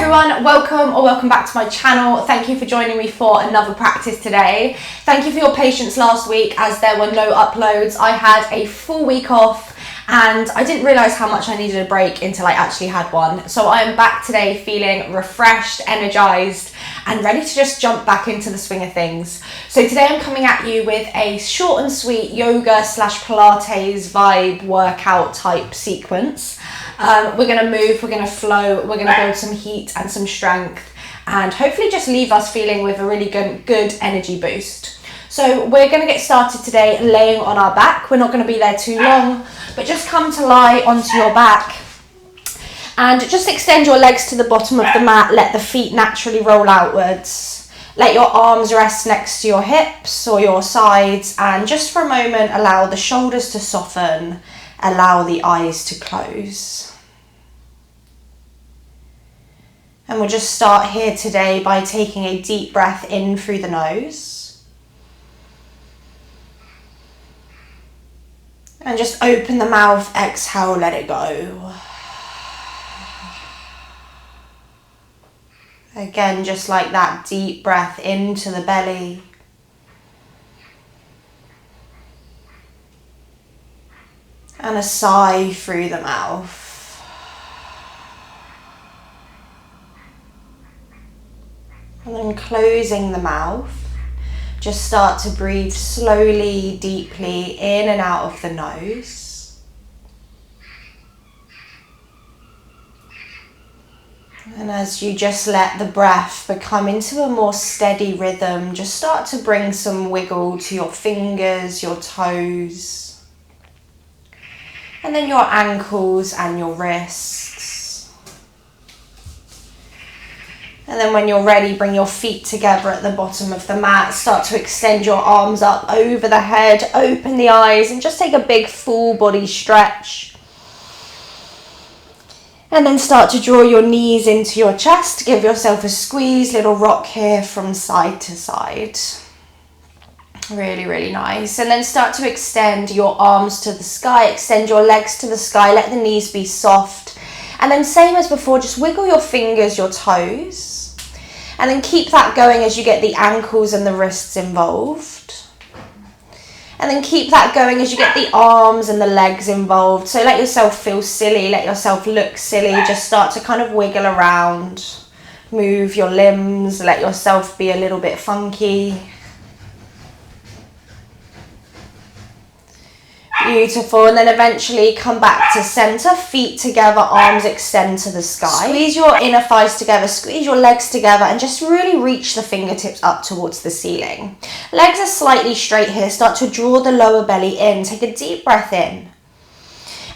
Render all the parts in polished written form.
everyone, welcome back to my channel. Thank you for joining me for another practice today. Thank you for your patience last week as there were no uploads. I had a full week off and I didn't realise how much I needed a break until I actually had one. So I am back today feeling refreshed, energised and ready to just jump back into the swing of things. So today I'm coming at you with a short and sweet yoga / Pilates vibe workout type sequence. We're going to move, we're going to flow, we're going to build some heat and some strength and hopefully just leave us feeling with a really good energy boost. So we're going to get started today laying on our back. We're not going to be there too long, but just come to lie onto your back and just extend your legs to the bottom of the mat. Let the feet naturally roll outwards. Let your arms rest next to your hips or your sides and just for a moment allow the shoulders to soften. Allow the eyes to close. And we'll just start here today by taking a deep breath in through the nose. And just open the mouth, exhale, let it go. Again, just like that, deep breath into the belly. And a sigh through the mouth. And then closing the mouth, just start to breathe slowly, deeply in and out of the nose. And as you just let the breath become into a more steady rhythm, just start to bring some wiggle to your fingers, your toes. And then your ankles and your wrists. And then when you're ready, bring your feet together at the bottom of the mat. Start to extend your arms up over the head, open the eyes and just take a big full body stretch. And then start to draw your knees into your chest. Give yourself a squeeze, little rock here from side to side. Really nice. And then start to extend your arms to the sky, extend your legs to the sky, let the knees be soft. And then same as before, just wiggle your fingers, your toes. And then keep that going as you get the ankles and the wrists involved. And then keep that going as you get the arms and the legs involved. So let yourself feel silly, let yourself look silly, just start to kind of wiggle around. Move your limbs, let yourself be a little bit funky. Beautiful, and then eventually come back to center, feet together, arms extend to the sky. Squeeze your inner thighs together, squeeze your legs together and just really reach the fingertips up towards the ceiling. Legs are slightly straight here, start to draw the lower belly in, take a deep breath in.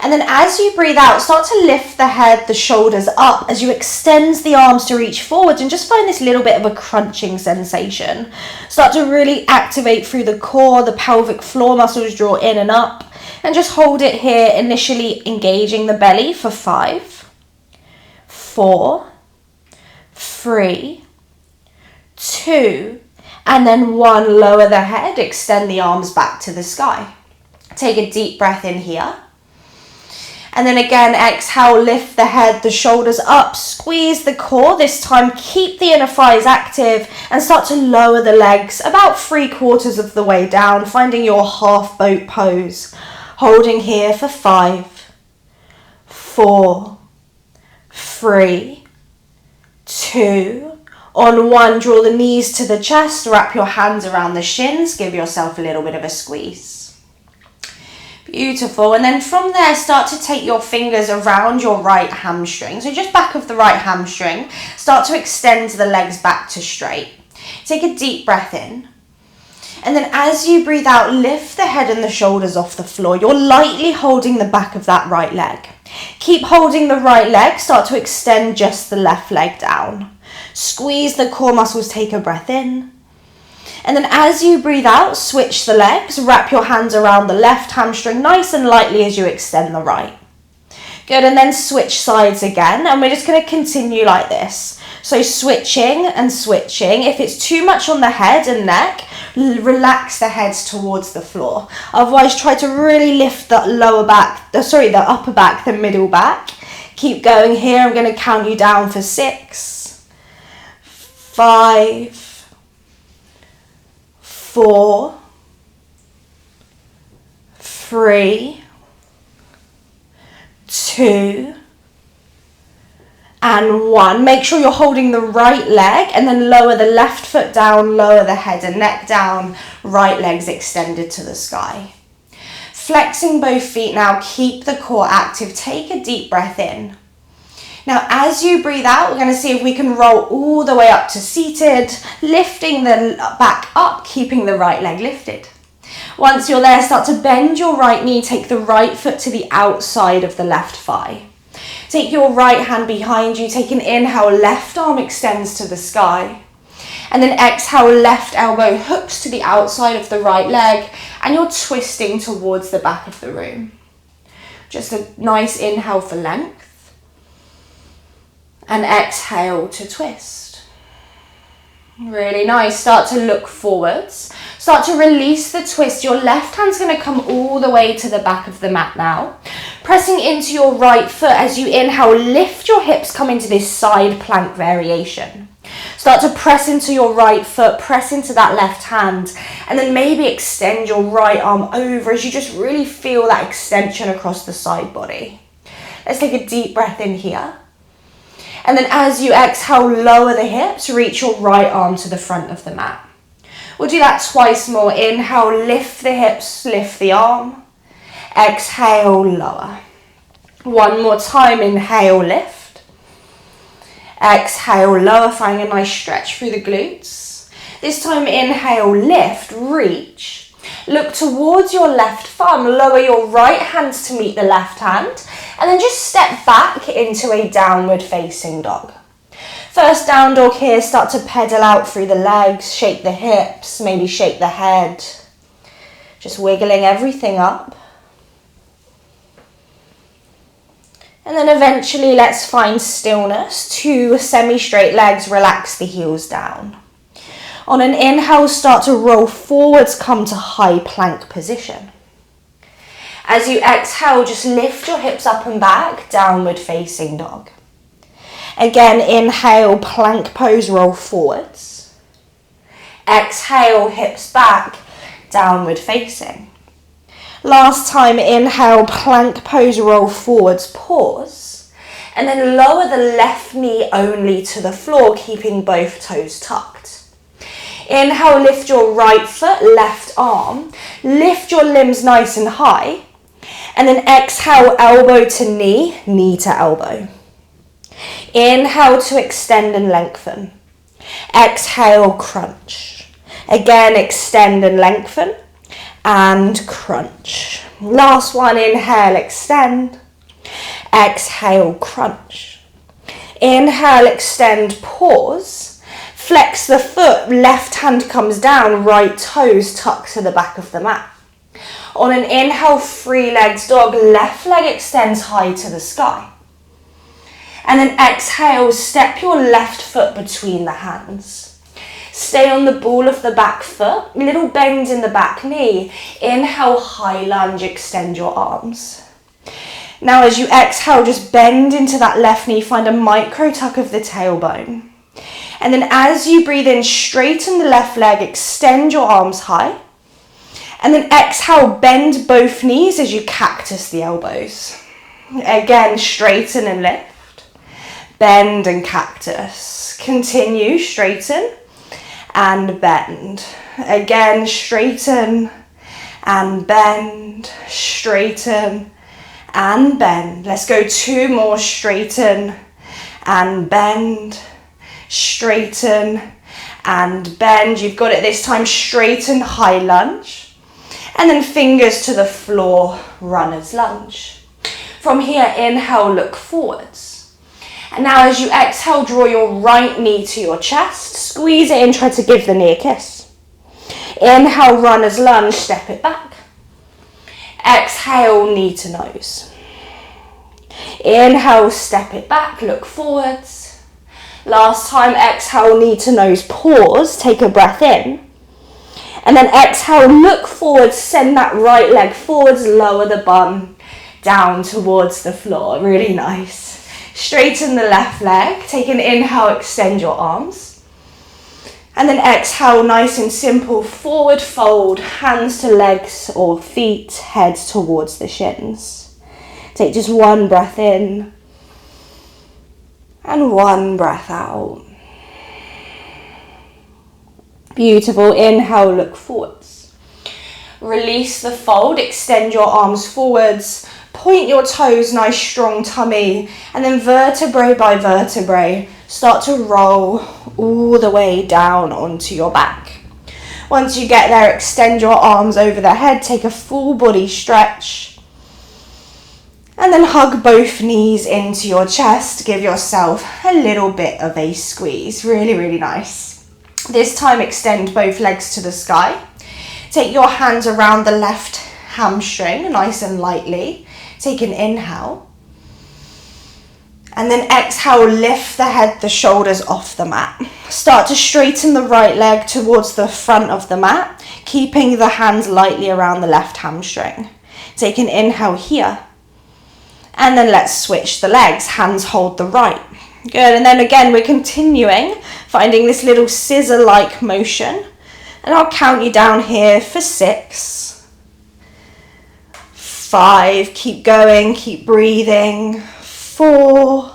And then as you breathe out, start to lift the head, the shoulders up as you extend the arms to reach forward and just find this little bit of a crunching sensation. Start to really activate through the core, the pelvic floor muscles draw in and up. And just hold it here, initially engaging the belly for 5, 4, 3, 2, and then 1. Lower the head, extend the arms back to the sky. Take a deep breath in here. And then again, exhale, lift the head, the shoulders up, squeeze the core. This time, keep the inner thighs active and start to lower the legs about 3/4 of the way down, finding your half boat pose. Holding here for 5, 4, 3, 2, on 1, draw the knees to the chest, wrap your hands around the shins, give yourself a little bit of a squeeze. Beautiful, and then from there start to take your fingers around your right hamstring, so just back of the right hamstring, start to extend the legs back to straight. Take a deep breath in. And then as you breathe out, lift the head and the shoulders off the floor. You're lightly holding the back of that right leg. Keep holding the right leg, start to extend just the left leg down. Squeeze the core muscles, take a breath in. And then as you breathe out, switch the legs, wrap your hands around the left hamstring nice and lightly as you extend the right. Good, and then switch sides again, and we're just going to continue like this. So switching and switching. If it's too much on the head and neck, relax the heads towards the floor. Otherwise, try to really lift the the upper back, the middle back. Keep going here. I'm going to count you down for 6, 5, 4, 3, 2, and 1. Make sure you're holding the right leg and then lower the left foot down, lower the head and neck down, right leg's extended to the sky. Flexing both feet now, keep the core active, take a deep breath in. Now as you breathe out, we're going to see if we can roll all the way up to seated, lifting the back up, keeping the right leg lifted. Once you're there, start to bend your right knee, take the right foot to the outside of the left thigh. Take your right hand behind you, take an inhale, left arm extends to the sky. And then exhale, left elbow hooks to the outside of the right leg and you're twisting towards the back of the room. Just a nice inhale for length. And exhale to twist. Really nice. Start to look forwards. Start to release the twist. Your left hand's going to come all the way to the back of the mat now. Pressing into your right foot as you inhale, lift your hips, come into this side plank variation. Start to press into your right foot, press into that left hand, and then maybe extend your right arm over as you just really feel that extension across the side body. Let's take a deep breath in here. And then as you exhale, lower the hips, reach your right arm to the front of the mat. We'll do that twice more. Inhale, lift the hips, lift the arm. Exhale, lower. One more time, inhale, lift. Exhale, lower, finding a nice stretch through the glutes. This time, inhale, lift, reach. Look towards your left thumb, lower your right hand to meet the left hand, and then just step back into a downward facing dog. First down dog here, start to pedal out through the legs, shake the hips, maybe shake the head. Just wiggling everything up. And then eventually let's find stillness. 2 semi-straight legs, relax the heels down. On an inhale, start to roll forwards, come to high plank position. As you exhale, just lift your hips up and back, downward facing dog. Again, inhale, plank pose, roll forwards. Exhale, hips back, downward facing. Last time, inhale, plank pose, roll forwards, pause. And then lower the left knee only to the floor, keeping both toes tucked. Inhale, lift your right foot, left arm. Lift your limbs nice and high. And then exhale, elbow to knee, knee to elbow. Inhale to extend and lengthen. Exhale, crunch. Again, extend and lengthen. And crunch. Last one, inhale, extend. Exhale, crunch. Inhale, extend, pause. Flex the foot, left hand comes down, right toes tuck to the back of the mat. On an inhale, 3 legs dog, left leg extends high to the sky. And then exhale, step your left foot between the hands. Stay on the ball of the back foot, little bend in the back knee. Inhale, high lunge, extend your arms. Now as you exhale, just bend into that left knee, find a micro tuck of the tailbone. And then as you breathe in, straighten the left leg, extend your arms high. And then exhale, bend both knees as you cactus the elbows. Again, straighten and lift. Bend and cactus. Continue, straighten and bend. Again, straighten and bend. Straighten and bend. Let's go 2 more, straighten and bend. Straighten and bend. You've got it this time, straighten, high lunge. And then fingers to the floor, runner's lunge. From here, inhale, look forwards. And now as you exhale, draw your right knee to your chest. Squeeze it in, try to give the knee a kiss. Inhale, runner's lunge, step it back. Exhale, knee to nose. Inhale, step it back, look forwards. Last time, exhale, knee to nose, pause, take a breath in. And then exhale, look forwards, send that right leg forwards, lower the bum down towards the floor. Really nice. Straighten the left leg. Take an inhale, extend your arms. And then exhale, nice and simple, forward fold, hands to legs or feet, head towards the shins. Take just one breath in and one breath out. Beautiful. Inhale, look forwards. Release the fold, extend your arms forwards, point your toes, nice strong tummy, and then vertebrae by vertebrae, start to roll all the way down onto your back. Once you get there, extend your arms over the head, take a full body stretch, and then hug both knees into your chest. Give yourself a little bit of a squeeze. Really, really nice. This time, extend both legs to the sky. Take your hands around the left hamstring, nice and lightly. Take an inhale. And then exhale, lift the head, the shoulders off the mat. Start to straighten the right leg towards the front of the mat, keeping the hands lightly around the left hamstring. Take an inhale here. And then let's switch the legs. Hands hold the right. Good. And then again, we're continuing, finding this little scissor-like motion. And I'll count you down here for 6, 5, keep going, keep breathing, 4,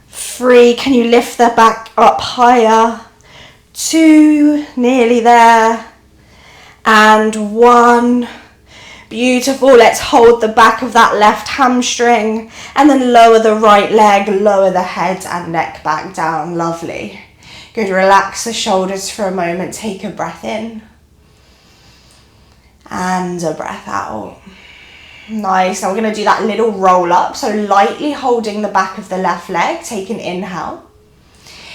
3, can you lift the back up higher, 2, nearly there, and 1, beautiful. Let's hold the back of that left hamstring, and then lower the right leg, lower the head and neck back down, lovely. Good, relax the shoulders for a moment, take a breath in, and a breath out. Nice. Now we're going to do that little roll up. So lightly holding the back of the left leg, take an inhale.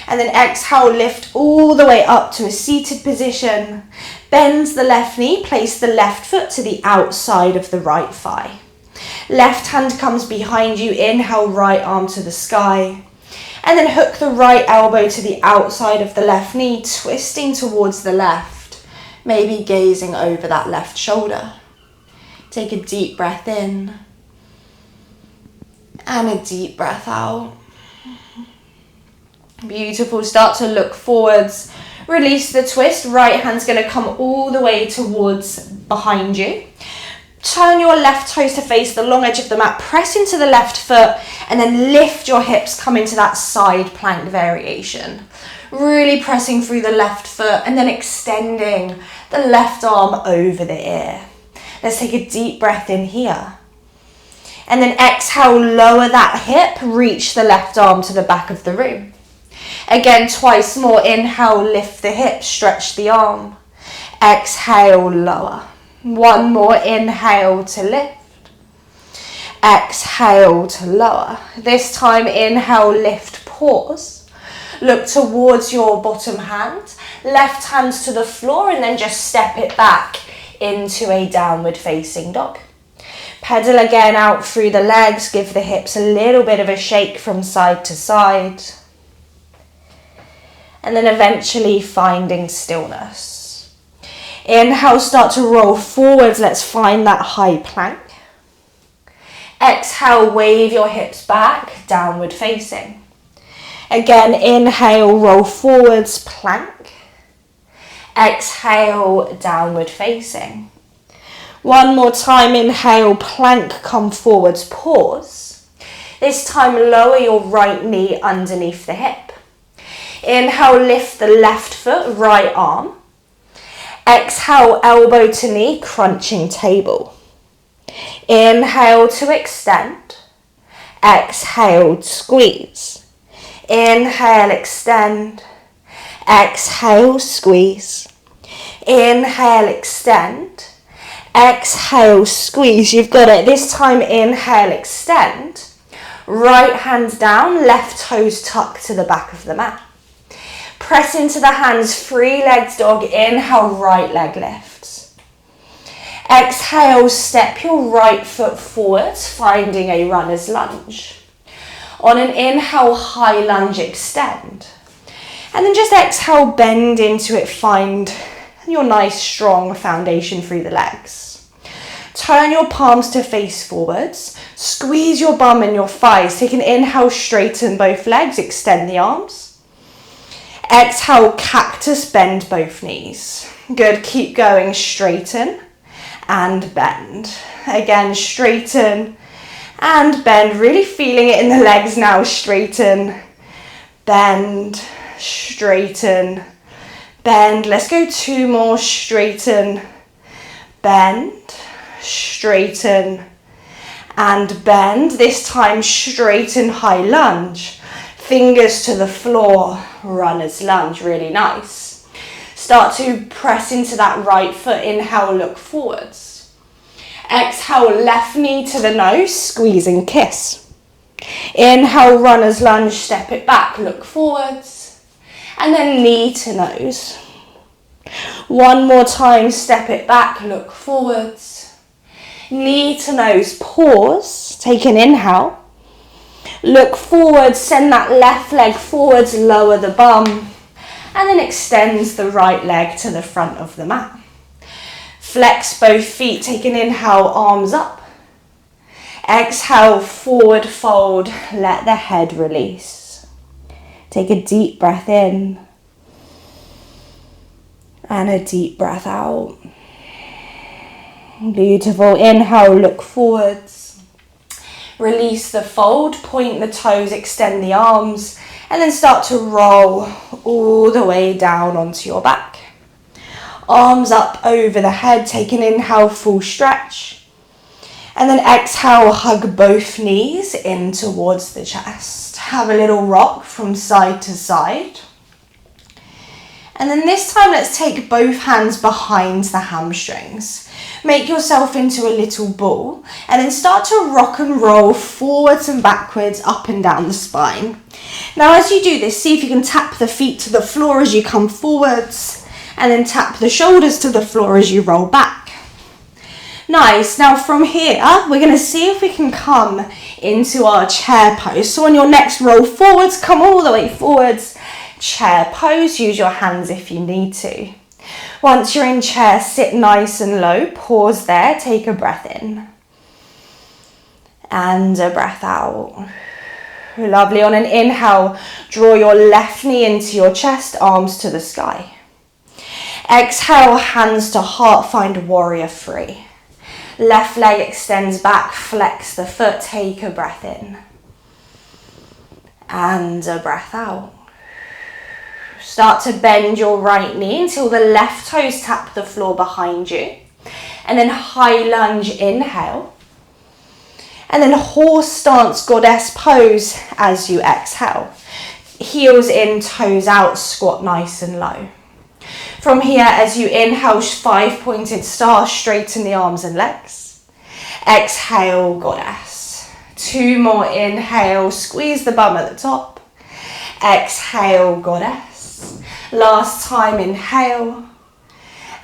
And then exhale, lift all the way up to a seated position. Bend the left knee, place the left foot to the outside of the right thigh. Left hand comes behind you, inhale, right arm to the sky. And then hook the right elbow to the outside of the left knee, twisting towards the left, maybe gazing over that left shoulder. Take a deep breath in and a deep breath out. Beautiful. Start to look forwards. Release the twist. Right hand's going to come all the way towards behind you. Turn your left toes to face the long edge of the mat. Press into the left foot and then lift your hips. Come into that side plank variation. Really pressing through the left foot and then extending the left arm over the ear. Let's take a deep breath in here. And then exhale, lower that hip, reach the left arm to the back of the room. Again, twice more. Inhale, lift the hip, stretch the arm. Exhale, lower. One more. Inhale to lift. Exhale to lower. This time, inhale, lift, pause. Look towards your bottom hand. Left hand to the floor and then just step it back into a downward facing dog. Pedal again out through the legs, give the hips a little bit of a shake from side to side. And then eventually finding stillness. Inhale, start to roll forwards, let's find that high plank. Exhale, wave your hips back, downward facing. Again, inhale, roll forwards, plank. Exhale, downward facing. One more time, inhale, plank, come forwards, pause. This time, lower your right knee underneath the hip. Inhale, lift the left foot, right arm. Exhale, elbow to knee, crunching table. Inhale to extend. Exhale, squeeze. Inhale, extend. Exhale, squeeze. Inhale, extend. Exhale, squeeze. You've got it. This time, inhale, extend. Right hand down, left toes tucked to the back of the mat. Press into the hands, free legs dog. Inhale, right leg lifts. Exhale, step your right foot forwards, finding a runner's lunge. On an inhale, high lunge, extend. And then just exhale, bend into it, find your nice strong foundation through the legs. Turn your palms to face forwards, squeeze your bum and your thighs. Take an inhale, straighten both legs, extend the arms. Exhale, cactus, bend both knees. Good, keep going, straighten and bend. Again, straighten and bend, really feeling it in the legs now. Straighten, bend, straighten, bend. Let's go 2 more, straighten, bend, straighten and bend. This time straighten, high lunge. Fingers to the floor, runner's lunge, really nice. Start to press into that right foot, inhale, look forwards. Exhale, left knee to the nose, squeeze and kiss. Inhale, runner's lunge, step it back, look forwards. And then knee to nose. One more time, step it back, look forwards. Knee to nose, pause, take an inhale. Look forward, send that left leg forwards, lower the bum, and then extends the right leg to the front of the mat. Flex both feet, take an inhale, arms up. Exhale, forward fold, let the head release. Take a deep breath in and a deep breath out. Beautiful, inhale, look forwards. Release the fold, point the toes, extend the arms, and then start to roll all the way down onto your back. Arms up over the head, take an inhale, full stretch. And then exhale, hug both knees in towards the chest. Have a little rock from side to side. And then this time, let's take both hands behind the hamstrings. Make yourself into a little ball and then start to rock and roll forwards and backwards, up and down the spine. Now, as you do this, see if you can tap the feet to the floor as you come forwards and then tap the shoulders to the floor as you roll back. Nice. Now from here, we're going to see if we can come into our chair pose. So on your next roll forwards, come all the way forwards. Chair pose, use your hands if you need to. Once you're in chair, sit nice and low, pause there, take a breath in and a breath out. Lovely. On an inhale, draw your left knee into your chest, arms to the sky. Exhale, hands to heart, find warrior three. Left leg extends back, flex the foot, take a breath in and a breath out. Start to bend your right knee until the left toes tap the floor behind you. And then high lunge, inhale. And then horse stance, goddess pose as you exhale. Heels in, toes out, squat nice and low. From here, as you inhale, 5-pointed star, straighten the arms and legs. Exhale, goddess. 2 more, inhale, squeeze the bum at the top. Exhale, goddess. Last time, inhale,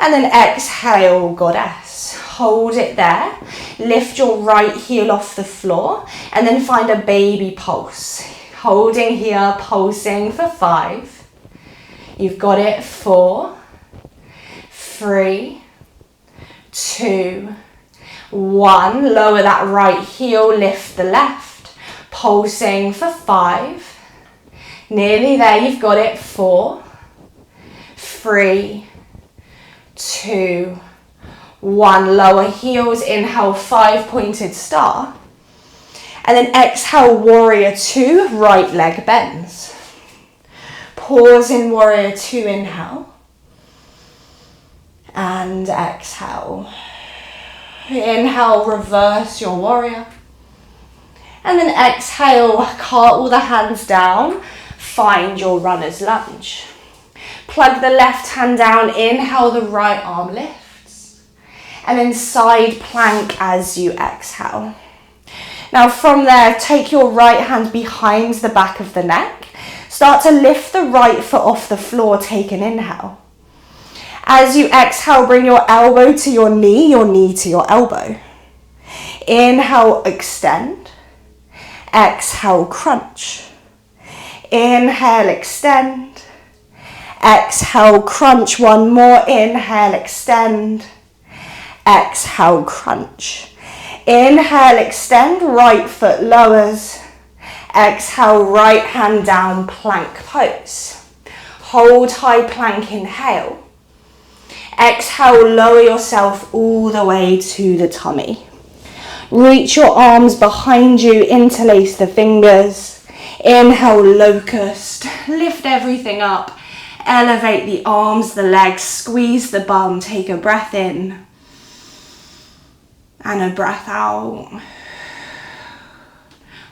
and then exhale, goddess. Hold it there. Lift your right heel off the floor, and then find a baby pulse. Holding here, pulsing for 5. You've got it. 4, 3, 2, 1. Lower that right heel, lift the left. Pulsing for 5. Nearly there, you've got it. 4, 3, 2, 1. Lower heels, inhale, 5-pointed star. And then exhale, warrior 2, right leg bends. Pause in warrior 2, inhale. And exhale. Inhale, reverse your warrior. And then exhale, cartwheel the hands down. Find your runner's lunge. Plug the left hand down, inhale, the right arm lifts. And then side plank as you exhale. Now from there, take your right hand behind the back of the neck. Start to lift the right foot off the floor, take an inhale. As you exhale, bring your elbow to your knee to your elbow. Inhale, extend. Exhale, crunch. Inhale, extend. Exhale, crunch. One more. Inhale, extend. Exhale, crunch. Inhale, extend. Right foot lowers. Exhale, right hand down, plank pose. Hold high plank, inhale. Exhale, lower yourself all the way to the tummy. Reach your arms behind you, interlace the fingers. Inhale, locust. Lift everything up. Elevate the arms, the legs, squeeze the bum. Take a breath in and a breath out.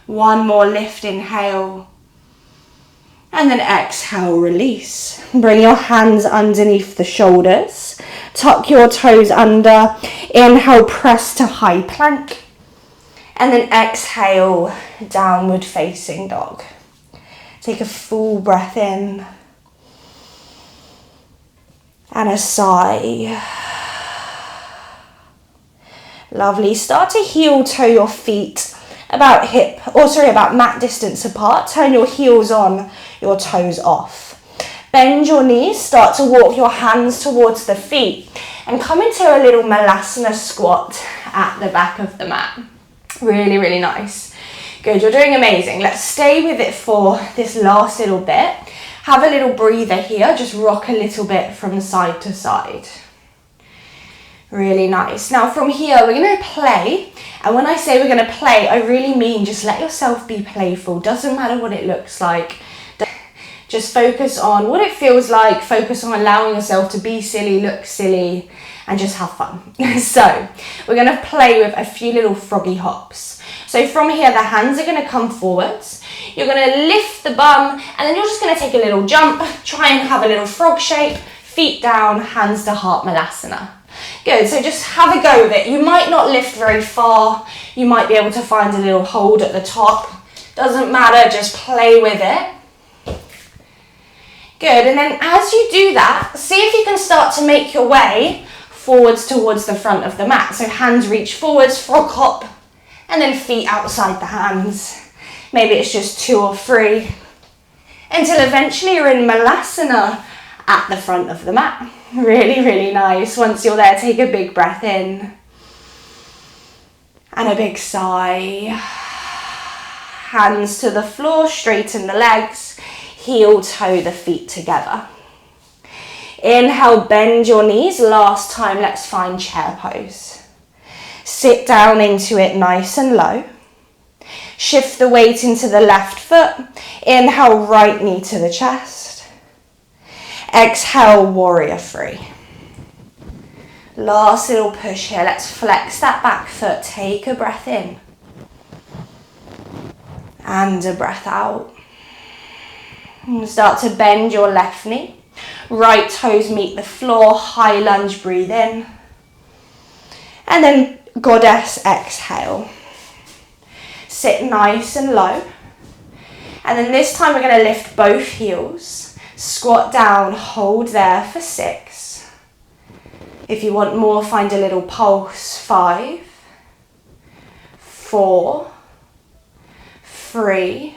One more lift, inhale. And then exhale, release. Bring your hands underneath the shoulders. Tuck your toes under. Inhale, press to high plank. And then exhale, downward facing dog. Take a full breath in. And a sigh. Lovely. Start to heel toe your feet about mat distance apart. Turn your heels on, your toes off. Bend your knees, start to walk your hands towards the feet and come into a little malasana squat at the back of the mat. Really, really nice. Good, you're doing amazing. Let's stay with it for this last little bit. Have a little breather here, just rock a little bit from side to side. Really nice. Now from here, we're going to play. And when I say we're going to play, I really mean just let yourself be playful. Doesn't matter what it looks like. Just focus on what it feels like. Focus on allowing yourself to be silly, look silly, and just have fun. So we're going to play with a few little froggy hops. So from here, the hands are going to come forwards. You're going to lift the bum, and then you're just going to take a little jump. Try and have a little frog shape. Feet down, hands to heart malasana. Good, so just have a go with it. You might not lift very far. You might be able to find a little hold at the top. Doesn't matter, just play with it. Good, and then as you do that, see if you can start to make your way forwards towards the front of the mat. So hands reach forwards, frog hop, and then feet outside the hands. Maybe it's just 2 or 3, until eventually you're in malasana at the front of the mat. Really, really nice. Once you're there, take a big breath in and a big sigh. Hands to the floor, straighten the legs, heel toe the feet together. Inhale, bend your knees. Last time, let's find chair pose. Sit down into it nice and low. Shift the weight into the left foot. Inhale, right knee to the chest. Exhale, warrior three. Last little push here. Let's flex that back foot. Take a breath in. And a breath out. And start to bend your left knee. Right toes meet the floor. High lunge, breathe in. And then goddess, exhale. Sit nice and low. And then this time we're going to lift both heels. Squat down, hold there for 6. If you want more, find a little pulse. 5, 4, 3,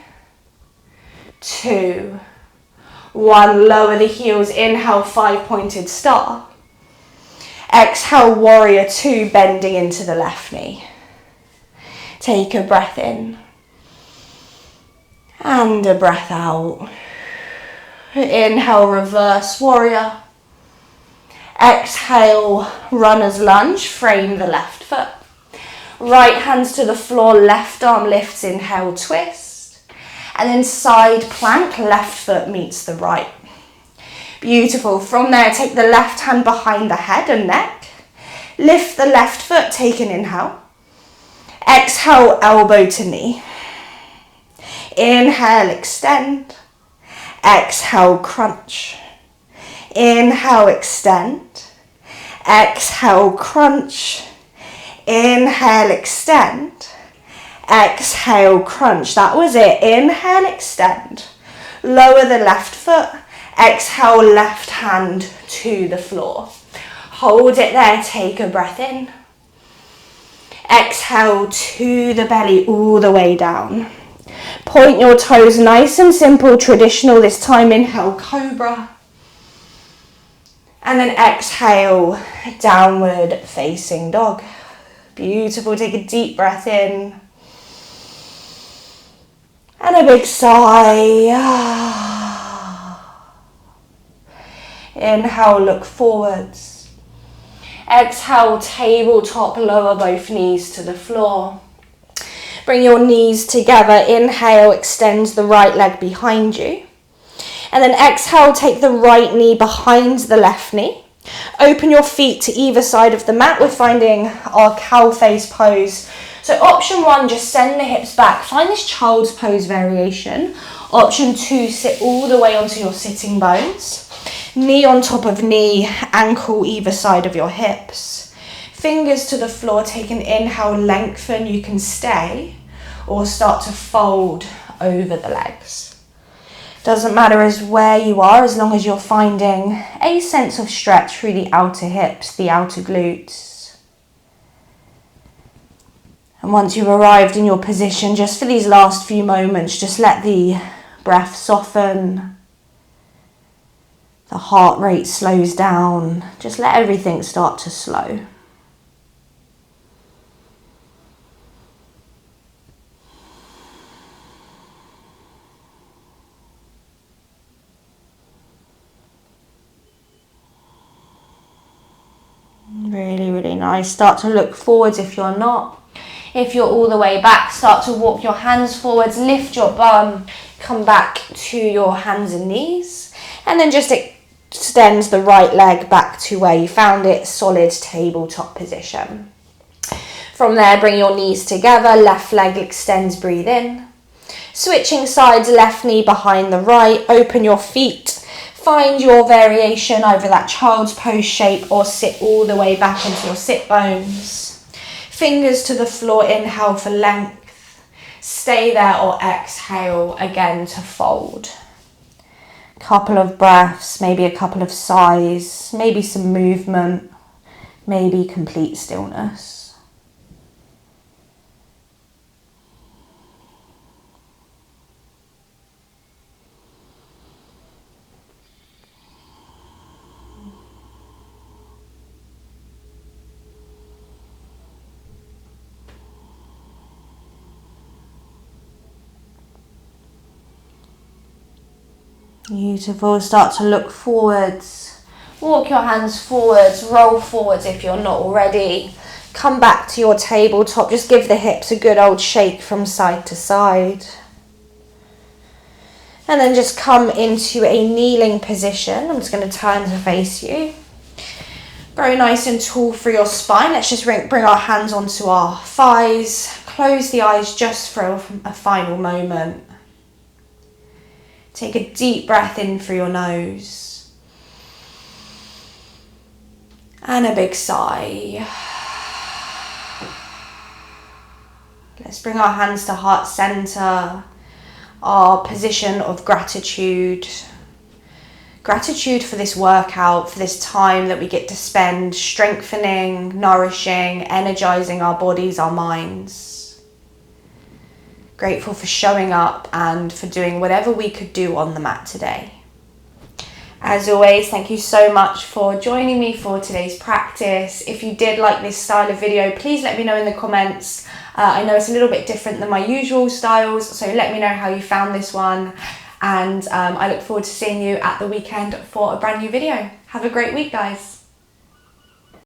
2, 1. Lower the heels, inhale, 5-pointed star. Exhale, warrior 2, bending into the left knee. Take a breath in and a breath out. Inhale, reverse warrior. Exhale, runner's lunge, frame the left foot. Right hands to the floor, left arm lifts, inhale, twist. And then side plank, left foot meets the right. Beautiful. From there, take the left hand behind the head and neck. Lift the left foot, take an inhale. Exhale, elbow to knee. Inhale, extend. Exhale, crunch. Inhale, extend. Exhale, crunch. Inhale, extend. Exhale, crunch. That was it. Inhale, extend. Lower the left foot. Exhale, left hand to the floor. Hold it there. Take a breath in. Exhale to the belly, all the way down. Point your toes, nice and simple, traditional this time. Inhale, cobra. And then exhale, downward facing dog. Beautiful. Take a deep breath in. And a big sigh. Inhale, look forwards. Exhale, tabletop, lower both knees to the floor. Bring your knees together. Inhale, extend the right leg behind you. And then exhale, take the right knee behind the left knee. Open your feet to either side of the mat. We're finding our cow face pose. So option 1, just send the hips back. Find this child's pose variation. Option 2, sit all the way onto your sitting bones. Knee on top of knee, ankle either side of your hips. Fingers to the floor, take an inhale, lengthen. You can stay or start to fold over the legs. Doesn't matter as where you are, as long as you're finding a sense of stretch through the outer hips, the outer glutes. And once you've arrived in your position, just for these last few moments, just let the breath soften. The heart rate slows down. Just let everything start to slow. Really, really nice. Start to look forwards if you're not. If you're all the way back, start to walk your hands forwards, lift your bum, come back to your hands and knees, and then just extend the right leg back to where you found it, solid tabletop position. From there, bring your knees together, left leg extends, breathe in. Switching sides, left knee behind the right, open your feet. Find your variation, either that child's pose shape or sit all the way back into your sit bones. Fingers to the floor, inhale for length. Stay there or exhale again to fold. Couple of breaths, maybe a couple of sighs, maybe some movement, maybe complete stillness. Beautiful. Start to look forwards. Walk your hands forwards. Roll forwards if you're not already. Come back to your tabletop. Just give the hips a good old shake from side to side. And then just come into a kneeling position. I'm just going to turn to face you. Grow nice and tall for your spine. Let's just bring our hands onto our thighs. Close the eyes just for a final moment. Take a deep breath in through your nose. And a big sigh. Let's bring our hands to heart center. Our position of gratitude. Gratitude for this workout, for this time that we get to spend strengthening, nourishing, energizing our bodies, our minds. Grateful for showing up and for doing whatever we could do on the mat today. As always, thank you so much for joining me for today's practice. If you did like this style of video, please let me know in the comments. I know it's a little bit different than my usual styles, so let me know how you found this one. And I look forward to seeing you at the weekend for a brand new video. Have a great week, guys.